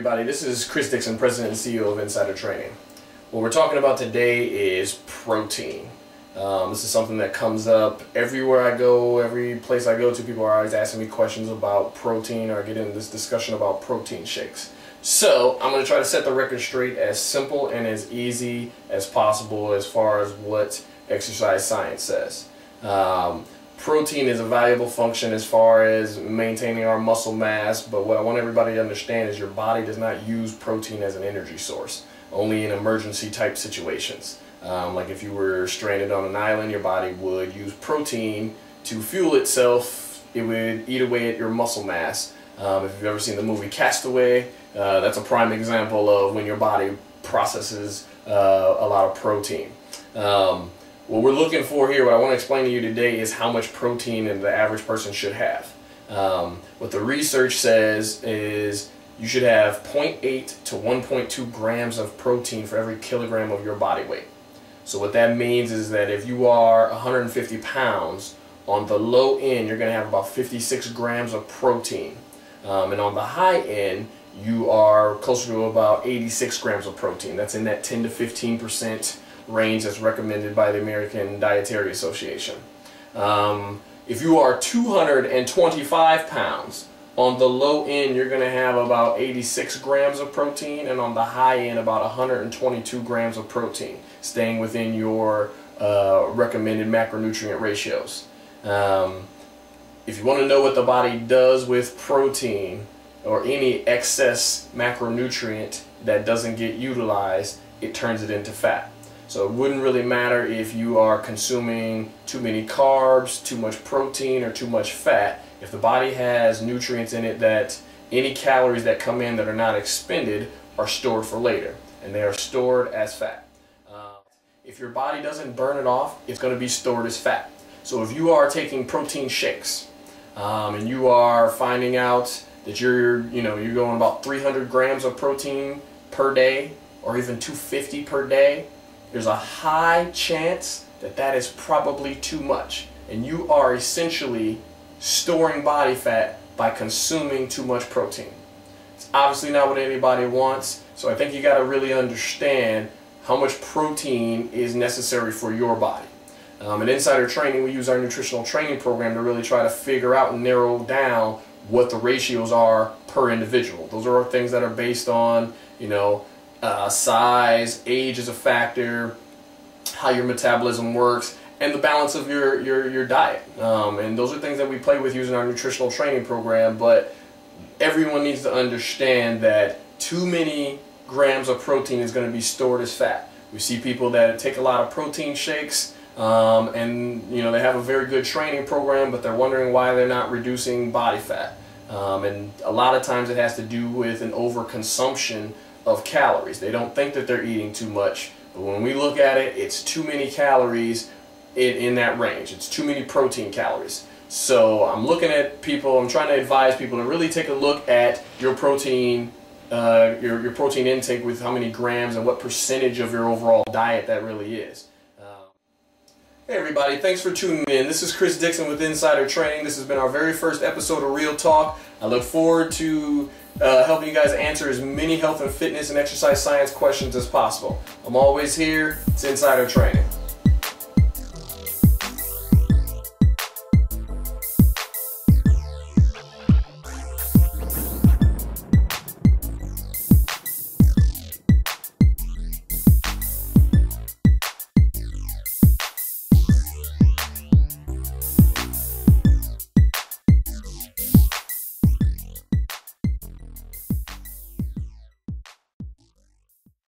everybody, this is Chris Dixon, President and CEO of Insider Training. What we're talking about today is protein. This is something that comes up everywhere I go, every place I go to. People are always asking me questions about protein, or I get into this discussion about protein shakes. So I'm going to try to set the record straight as simple and as easy as possible as far as what exercise science says. Protein is a valuable function as far as maintaining our muscle mass, but what I want everybody to understand is your body does not use protein as an energy source, only in emergency type situations. Like if you were stranded on an island, your body would use protein to fuel itself. It would eat away at your muscle mass. If you've ever seen the movie Castaway, that's a prime example of when your body processes a lot of protein. What we're looking for here, what I want to explain to you today, is how much protein the average person should have. What the research says is you should have 0.8 to 1.2 grams of protein for every kilogram of your body weight. So what that means is that if you are 150 pounds, on the low end you're going to have about 56 grams of protein. And on the high end you are closer to about 86 grams of protein. That's in that 10 to 15% range that's recommended by the American Dietary Association. If you are 225 pounds, on the low end you're going to have about 86 grams of protein, and on the high end about 122 grams of protein, staying within your recommended macronutrient ratios. If you want to know what the body does with protein or any excess macronutrient that doesn't get utilized, it turns it into fat. So it wouldn't really matter if you are consuming too many carbs, too much protein, or too much fat. If the body has nutrients in it, that any calories that come in that are not expended are stored for later, and they are stored as fat. If your body doesn't burn it off, it's going to be stored as fat. So if you are taking protein shakes and you are finding out that you're going about 300 grams of protein per day, or even 250 per day, there's a high chance that that is probably too much, and you are essentially storing body fat by consuming too much protein. It's obviously not what anybody wants, so I think you got to really understand how much protein is necessary for your body. In Insider Training, we use our nutritional training program to really try to figure out and narrow down what the ratios are per individual. Those are things that are based on, size, age is a factor, how your metabolism works, and the balance of your diet. And those are things that we play with using our nutritional training program, but everyone needs to understand that too many grams of protein is going to be stored as fat. We see people that take a lot of protein shakes, and they have a very good training program, but they're wondering why they're not reducing body fat. And a lot of times it has to do with an overconsumption of calories. They don't think that they're eating too much, but when we look at it, it's too many calories in that range. It's too many protein calories. So I'm looking at people, I'm trying to advise people to really take a look at your protein your protein intake, with how many grams and what percentage of your overall diet that really is. Hey everybody, thanks for tuning in. This is Chris Dixon with Insider Training. This has been our very first episode of Real Talk. I look forward to helping you guys answer as many health and fitness and exercise science questions as possible. I'm always here. It's Insider Training.